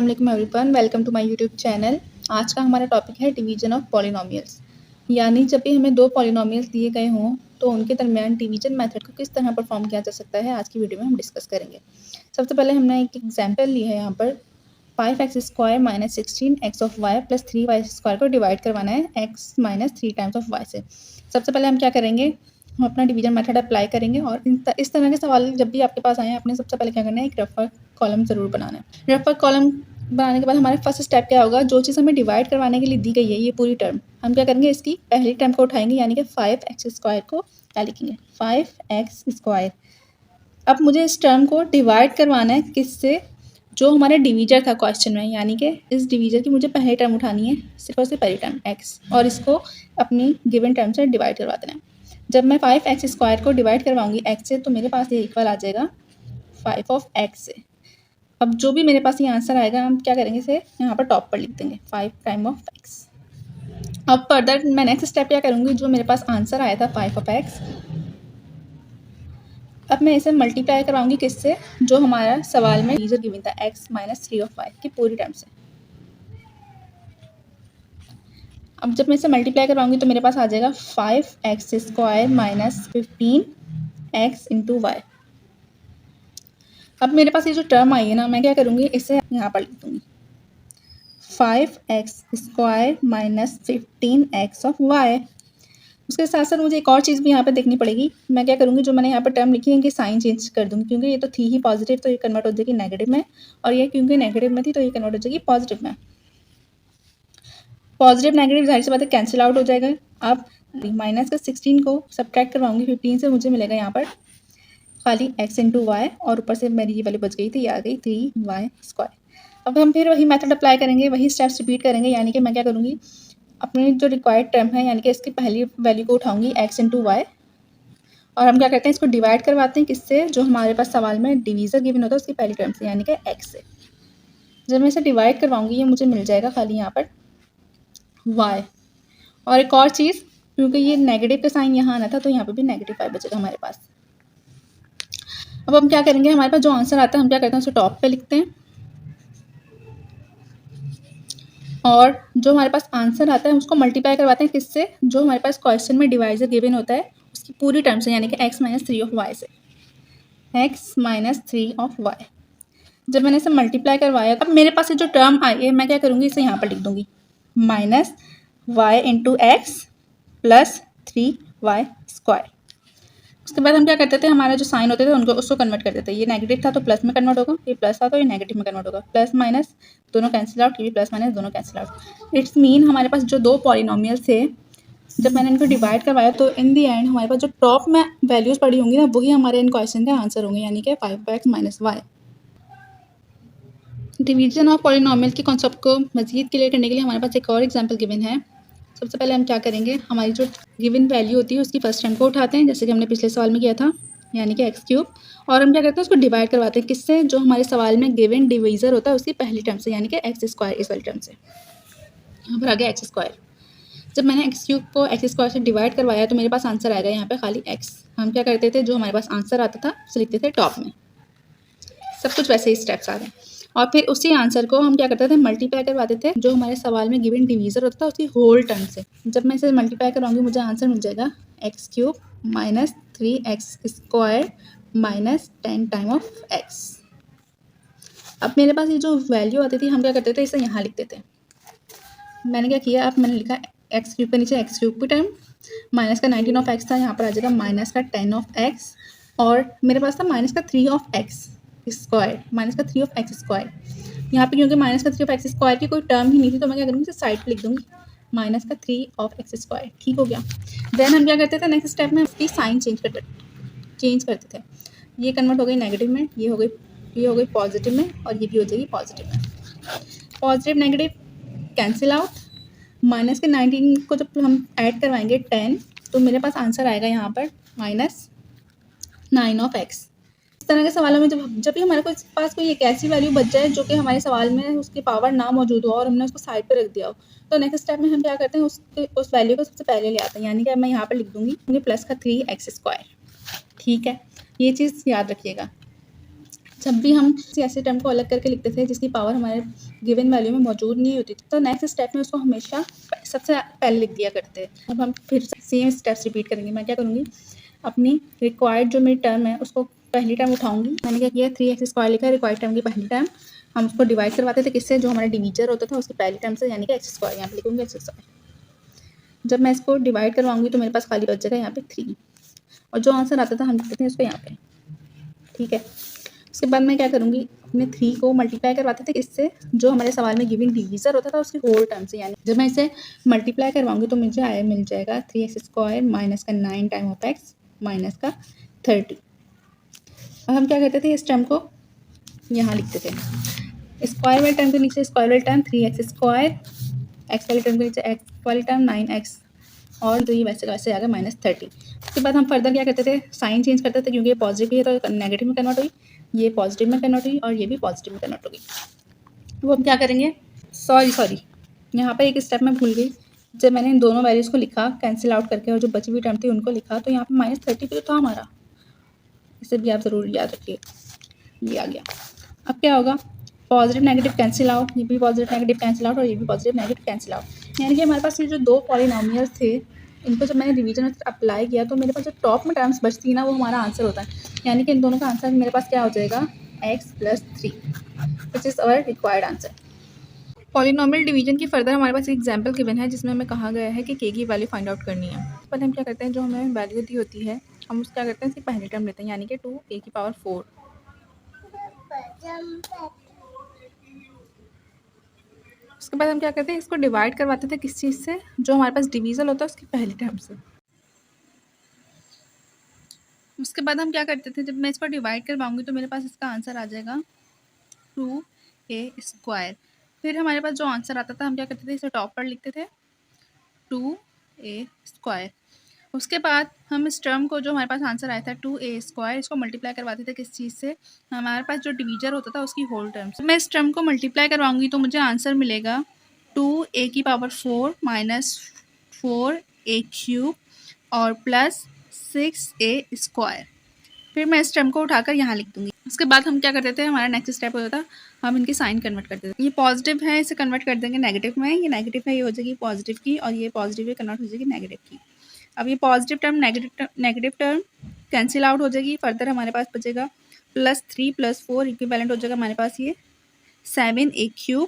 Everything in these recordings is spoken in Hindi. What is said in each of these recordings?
अस्सलाम वालेकुम everyone, welcome to my YouTube channel. आज का हमारा टॉपिक है डिवीजन ऑफ पॉलिनोमियल्स। यानी जब भी हमें दो पॉलिनोमियल्स दिए गए हों तो उनके दरमियान डिवीजन मेथड को किस तरह परफॉर्म किया जा सकता है, आज की वीडियो में हम डिस्कस करेंगे। सबसे पहले हमने एक एग्जाम्पल ली है यहाँ पर 5x² - 16x(y) + 3y² को डिवाइड करवाना है x - 3 टाइम्स ऑफ y से। सबसे पहले हम क्या करेंगे, हम अपना डिवीजन मेथड अप्लाई करेंगे और इस तरह के सवाल जब भी आपके पास आए आपने सबसे पहले क्या करना है, एक रफर कॉलम ज़रूर बनाना है। रफर कॉलम बनाने के बाद हमारा फर्स्ट स्टेप क्या होगा, जो चीज़ हमें डिवाइड करवाने के लिए दी गई है ये पूरी टर्म, हम क्या करेंगे, इसकी पहली टर्म को उठाएंगे यानी कि 5x² को क्या लिखेंगे, 5x²। अब मुझे इस टर्म को डिवाइड करवाना है किससे, जो हमारा डिवीजर था क्वेश्चन में, यानी कि इस डिवीजर की मुझे पहली टर्म उठानी है, सिर्फ और सिर्फ पहली टर्म x, और इसको अपनी गिवन टर्म से डिवाइड करवा देना है। जब मैं 5x² को डिवाइड करवाऊंगी x से तो मेरे पास ये इक्वल आ जाएगा 5 से। अब जो भी मेरे पास ये आंसर आएगा हम क्या करेंगे, इसे यहाँ पर टॉप पर लिख देंगे 5'(x)। अब फर्दर मैं नेक्स्ट स्टेप क्या करूँगी, जो मेरे पास आंसर आया था 5(x), अब मैं इसे मल्टीप्लाई करवाऊंगी किससे, जो हमारा सवाल में डिवीजर गिवन था x - 3 की पूरी टर्म से। अब जब मैं इसे मल्टीप्लाई करवाऊंगी तो मेरे पास आ जाएगा 5x² - 15x × y। अब मेरे पास ये जो टर्म आई है ना, मैं क्या करूँगी, इसे यहाँ पर लिख दूँगी 5x² - 15x of y। उसके साथ साथ मुझे एक और चीज़ भी यहाँ पे देखनी पड़ेगी। मैं क्या करूँगी, जो मैंने यहाँ पर टर्म लिखी है इनकी साइन चेंज कर दूँगी, क्योंकि ये तो थी ही पॉजिटिव तो ये कन्वर्ट हो जाएगी नेगेटिव में, और ये क्योंकि नेगेटिव में थी तो ये कन्वर्ट हो जाएगी पॉजिटिव में। पॉजिटिव नेगेटिव जाहिर सी बात है कैंसिल आउट हो जाएगा। अब माइनस का 16 को सब्ट्रैक्ट करवाऊंगी 15 से, मुझे मिलेगा यहाँ पर खाली x × y, और ऊपर से मेरी ये वाली बच गई थी, ये आ गई 3y²। अब हम फिर वही मेथड अप्लाई करेंगे, वही स्टेप्स रिपीट करेंगे, यानी कि मैं क्या करूँगी, अपनी जो रिक्वायर्ड टर्म है यानी कि इसकी पहली वैल्यू को उठाऊंगी x × y, और हम क्या करते हैं, इसको डिवाइड करवाते हैं किससे, जो हमारे पास सवाल में डिवीजर गिवन होता है उसकी पहली टर्म से यानी कि x से। जब मैं इसे डिवाइड करवाऊंगी ये मुझे मिल जाएगा खाली यहाँ पर y। और एक और चीज़, क्योंकि ये नेगेटिव का साइन यहाँ आना था तो यहाँ पर भी नेगेटिव y बचेगा हमारे पास। अब हम क्या करेंगे, हमारे पास जो आंसर आता है हम क्या करते हैं, उसे टॉप पे लिखते हैं, और जो हमारे पास आंसर आता है उसको मल्टीप्लाई करवाते हैं किससे, जो हमारे पास क्वेश्चन में डिवाइजर गिवन होता है उसकी पूरी टर्म से यानी कि x - 3 of y से, x - 3 of y। जब मैंने इसे मल्टीप्लाई करवाया अब मेरे पास ये जो टर्म आई है मैं क्या करूँगी, इसे यहाँ पर लिख दूँगी -y × x + 3y²। उसके बाद हम क्या करते थे, हमारा जो साइन होते थे उनको उसको कन्वर्ट करते थे, ये नेगेटिव था तो प्लस में कन्वर्ट होगा, ये प्लस था तो ये नेगेटिव में कन्वर्ट होगा, प्लस माइनस दोनों कैंसिल आउट, ये प्लस माइनस दोनों कैंसिल आउट। इट्स मीन हमारे पास जो दो पॉलिनोमियल थे जब मैंने इनको डिवाइड करवाया तो इन दी एंड हमारे पास जो टॉप में वैल्यूज़ पड़ी होंगी ना वही हमारे इन क्वेश्चन के आंसर होंगे, यानी कि 5x - y। Division of polynomial के कॉन्सेप्ट को मज़ीद क्लियर करने के लिए हमारे पास एक और एग्जाम्पल गिवन है। सबसे पहले हम क्या करेंगे, हमारी जो गिवन वैल्यू होती है उसकी फर्स्ट टर्म को उठाते हैं जैसे कि हमने पिछले सवाल में किया था यानी कि x3, और हम क्या करते हैं उसको डिवाइड करवाते हैं किससे, जो हमारे सवाल में गिवन डिवीजर होता है उसकी पहली टर्म से यानी कि x², इस वाली टर्म से। यहाँ पर आ गया x²। जब मैंने x³ को x² से डिवाइड करवाया तो मेरे पास आंसर आएगा यहाँ पे खाली x। हम क्या करते थे, जो हमारे पास आंसर आता था उसे लिखते थे टॉप में। सब कुछ वैसे ही स्टेप्स आ गए, और फिर उसी आंसर को हम क्या करते थे, मल्टीप्लाई करवाते थे जो हमारे सवाल में गिवन डिवीजर होता था उसकी होल टर्म से। जब मैं इसे मल्टीप्लाई करवाऊंगी मुझे आंसर मिल जाएगा x³ - 3x² - 10 time of x। अब मेरे पास ये जो वैल्यू आती थी हम क्या करते थे, इसे यहाँ लिखते थे। मैंने क्या किया, अब मैंने लिखा x³ के नीचे x³ की टर्म, माइनस का 19 ऑफ x था, यहाँ पर आ जाएगा माइनस का 10 ऑफ x, और मेरे पास था माइनस का 3 ऑफ x², माइनस का 3 ऑफ x²। यहाँ पे क्योंकि माइनस का 3 ऑफ x² की कोई टर्म ही नहीं थी तो मैं क्या करूँगी, इसे साइड पे लिख दूँगी माइनस का 3 ऑफ x²। ठीक हो गया। देन हम क्या करते थे, नेक्स्ट स्टेप में इसकी साइन चेंज करते थे। ये कन्वर्ट हो गई नेगेटिव में, ये हो गई पॉजिटिव में, और ये भी हो जाएगी पॉजिटिव में। Positive negative cancel out, minus के 19 को जब हम ऐड करवाएंगे 10 तो मेरे पास आंसर आएगा यहाँ पर -9 ऑफ x। इस तरह के सवालों में जब भी हमारे पास कोई एक ऐसी वैल्यू बच जाए जो कि हमारे सवाल में उसकी पावर ना मौजूद हो और हमने उसको साइड पे रख दिया हो, तो नेक्स्ट स्टेप में हम क्या करते हैं, उस वैल्यू को सबसे पहले ले आते हैं, यानी कि मैं यहाँ पर लिख दूँगी प्लस का 3x²। ठीक है, ये चीज़ याद रखिएगा। जब भी हम किसी ऐसे टर्म को अलग करके लिखते थे जिसकी पावर हमारे गिवन वैल्यू में मौजूद नहीं होती थी, तो नेक्स्ट स्टेप में उसको हमेशा सबसे पहले लिख दिया करते हैं। अब हम फिर सेम स्टेप्स रिपीट करेंगे। मैं क्या करूँगी, अपनी रिक्वायर्ड जो मेरी टर्म है उसको पहली टर्म उठाऊंगी। मैंने क्या किया, 3x² लिखा है रिक्वायर्ड टर्म की पहली टर्म। हम उसको डिवाइड करवाते थे किससे, जो हमारा डिवीजर होता था उसकी पहली टर्म से, यानी कि x²। यहाँ पे लिखूंगी x²। जब मैं इसको डिवाइड करवाऊंगी तो मेरे पास खाली बच जाएगा यहाँ पे 3, और जो आंसर आता था हम लिखते थे उसको यहाँ पे। ठीक है, उसके बाद मैं क्या करूँगी, अपने 3 को मल्टीप्लाई करवाते थे इससे, जो हमारे सवाल में गिवन डिवीजर होता था उसकी होल टर्म से। यानी जब मैं इसे मल्टीप्लाई करवाऊंगी तो मुझे मिल जाएगा 3x² माइनस का 9 टाइम ऑफ x माइनस का 30। अब हम क्या करते थे, इस टर्म को यहाँ लिखते थे, स्क्वायर वाले टर्म के नीचे स्क्वायर वाली टर्म 3x², एक्स वाली टर्म के नीचे एक्स वाली टर्म 9x, और तो ये वैसे का वैसे आ गया -30। उसके बाद हम फर्दर क्या करते थे, साइन चेंज करते थे, क्योंकि ये पॉजिटिव है तो नेगेटिव में कन्वर्ट हुई, ये पॉजिटिव में कन्वर्ट हुई, और ये भी पॉजिटिव में कन्वर्ट होगी। वो हम क्या करेंगे, सॉरी यहाँ पे एक स्टेप में भूल गई। जब मैंने इन दोनों वैल्यूज़ को लिखा कैंसिल आउट करके और जो बची हुई टर्म थी उनको लिखा, तो यहाँ पे -30 भी तो था हमारा, इसे भी आप ज़रूर याद रखिए। ये आ गया। अब क्या होगा, पॉजिटिव नेगेटिव कैंसिल आउट, ये भी पॉजिटिव नेगेटिव कैंसिल आउट, और ये भी पॉजिटिव नेगेटिव कैंसिल आउट। यानी कि हमारे पास ये जो दो पॉलिनोमियल्स थे, इनको जब मैंने डिवीजन में अप्लाई किया तो मेरे पास जो टॉप में टर्म्स बचती है ना, वो हमारा आंसर होता है। यानी कि इन दोनों का आंसर मेरे पास क्या हो जाएगा, x+3, which is our required answer. Polynomial division की फर्दर हमारे पास एक एग्जांपल गिवन है जिसमें हमें कहा गया है कि k की वैल्यू फाइंड आउट करनी है। पर हम क्या करते हैं, जो हमें वैल्यू दी होती है हम उसका क्या करते हैं, इसकी पहली टर्म लेते हैं, यानी कि 2a⁴। उसके बाद हम क्या करते हैं, इसको डिवाइड करवाते थे किस चीज़ से, जो हमारे पास डिवीजन होता है उसकी पहली टर्म से। उसके बाद हम क्या करते थे, जब मैं इसको डिवाइड करवाऊंगी तो मेरे पास इसका आंसर आ जाएगा 2a²। फिर हमारे पास जो आंसर आता था हम क्या करते थे, इसे टॉप पर लिखते थे 2a²। उसके बाद हम इस टर्म को, जो हमारे पास आंसर आया था 2a², इसको मल्टीप्लाई करवाते थे किस चीज़ से, हमारे पास जो डिवीजर होता था उसकी होल टर्म से। मैं इस टर्म को मल्टीप्लाई करवाऊंगी तो मुझे आंसर मिलेगा 2a⁴ माइनस 4a³ और प्लस 6a²। फिर मैं इस टर्म को उठाकर यहाँ लिख दूंगी। उसके बाद हम क्या करते थे, हमारा नेक्स्ट स्टेप होता था, हम इनकी साइन कन्वर्ट करते थे। ये पॉजिटिव है, इसे कन्वर्ट कर देंगे नेगेटिव में, ये नेगेटिव है, ये हो जाएगी पॉजिटिव की, और ये पॉजिटिव है कन्वर्ट हो जाएगी नेगेटिव की। अब ये positive term negative term cancel out हो जाएगी। फर्दर हमारे पास बचेगा +3 + 4 इक्विवेलेंट हो जाएगा हमारे पास ये 7a³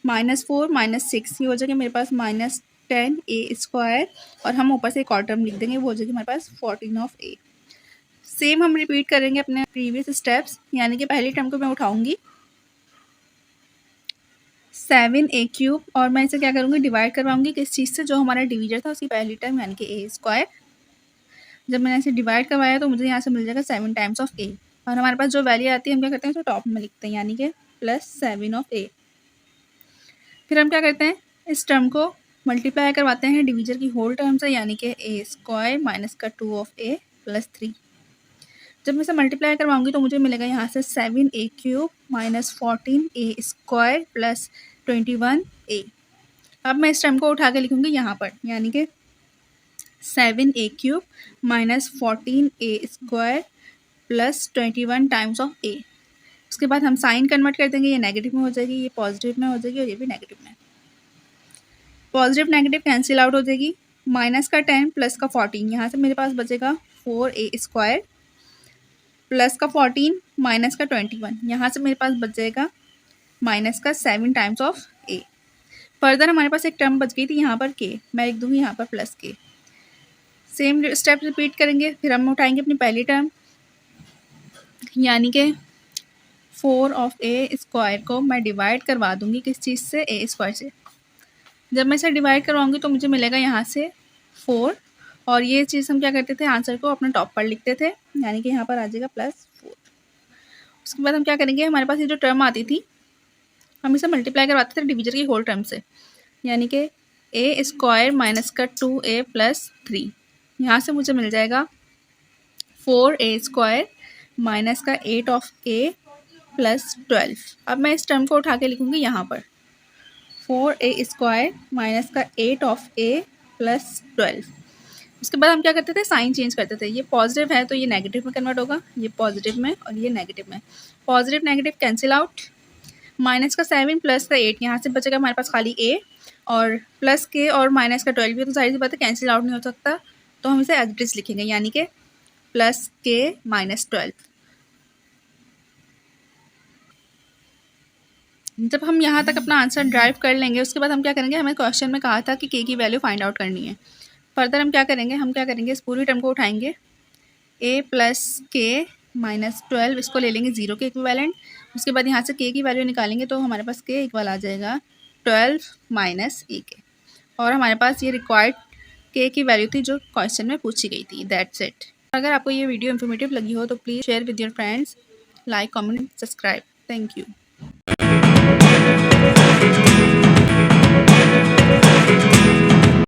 -4 -6, ये हो जाएगा मेरे पास -10a², और हम ऊपर से एक और टर्म लिख देंगे, वो हो जाएगी हमारे पास 14 सेम हम रिपीट करेंगे अपने प्रीवियस स्टेप्स। यानी कि पहली टर्म को मैं उठाऊंगी 7a³ और मैं इसे क्या करूँगी, डिवाइड करवाऊंगी किस चीज़ से, जो हमारा डिवीजर था उसकी पहली टर्म यानी कि a²। जब मैंने इसे डिवाइड करवाया तो मुझे यहाँ से मिल जाएगा 7 टाइम्स ऑफ a, और हमारे पास जो वैल्यू आती है हम क्या करते हैं, तो टॉप में लिखते हैं, यानी कि +7 फिर हम क्या करते हैं, इस टर्म को मल्टीप्लाई करवाते हैं डिवीजर की होल टर्म से, यानी कि a² माइनस का 2 + 3। जब मैं इसे मल्टीप्लाई करवाऊंगी तो मुझे मिलेगा यहाँ से 7a³ minus 14a² plus 21a। अब मैं इस टर्म को उठा के लिखूंगी यहाँ पर, यानी कि 7a³ minus 14a² plus 21 times of a। उसके बाद हम साइन कन्वर्ट कर देंगे, ये नेगेटिव में हो जाएगी, ये पॉजिटिव में हो जाएगी, और ये भी नेगेटिव में। पॉजिटिव नेगेटिव कैंसिल आउट हो जाएगी, माइनस का 10 प्लस का 14, यहाँ से मेरे पास बचेगा 4a² प्लस का 14 माइनस का 21, यहाँ से मेरे पास बच जाएगा माइनस का 7 टाइम्स ऑफ a। फर्दर हमारे पास एक टर्म बच गई थी यहाँ पर k, मैं लिख दूँगी यहाँ पर plus k। Same step repeat करेंगे। फिर हम उठाएंगे अपनी पहली टर्म, यानी कि 4a² को मैं डिवाइड करवा दूँगी किस चीज़ से, a² से। जब मैं इसे डिवाइड करवाऊँगी तो मुझे मिलेगा यहाँ से 4, और ये चीज़ हम क्या करते थे, आंसर को अपने टॉप पर लिखते थे, यानी कि यहाँ पर आ जाएगा +4। उसके बाद हम क्या करेंगे, हमारे पास ये जो टर्म आती थी हम इसे मल्टीप्लाई करवाते थे डिवीजर की होल टर्म से, यानी कि a² माइनस का 2a प्लस 3, यहाँ से मुझे मिल जाएगा 4a² माइनस का 8 प्लस 12। अब मैं इस टर्म को उठा के लिखूँगी यहाँ पर 4a² माइनस का 8 प्लस 12। उसके बाद हम क्या करते थे, साइन चेंज करते थे। ये पॉजिटिव है तो ये नेगेटिव में कन्वर्ट होगा, ये पॉजिटिव में और ये नेगेटिव में। Positive negative cancel out, minus का 7 प्लस का 8, यहाँ से बचेगा हमारे पास खाली a, और प्लस के और माइनस का 12 भी, तो सारी सी बात है कैंसिल आउट नहीं हो सकता, तो हम इसे एज इट इज लिखेंगे, यानी कि प्लस के माइनस 12। जब हम यहाँ तक अपना आंसर ड्राइव कर लेंगे, उसके बाद हम क्या करेंगे, हमें क्वेश्चन में कहा था कि k की वैल्यू फाइंड आउट करनी है। फर्दर हम क्या करेंगे, इस पूरी टर्म को उठाएंगे, a प्लस के माइनस 12, इसको ले लेंगे 0 के इक्विवेलेंट। उसके बाद यहाँ से k की वैल्यू निकालेंगे तो हमारे पास k इक्वल आ जाएगा 12 माइनस a के, और हमारे पास ये रिक्वायर्ड k की वैल्यू थी जो क्वेश्चन में पूछी गई थी। That's it. अगर आपको ये वीडियो इन्फॉर्मेटिव लगी हो तो please share with your friends, like, comment, subscribe. Thank you.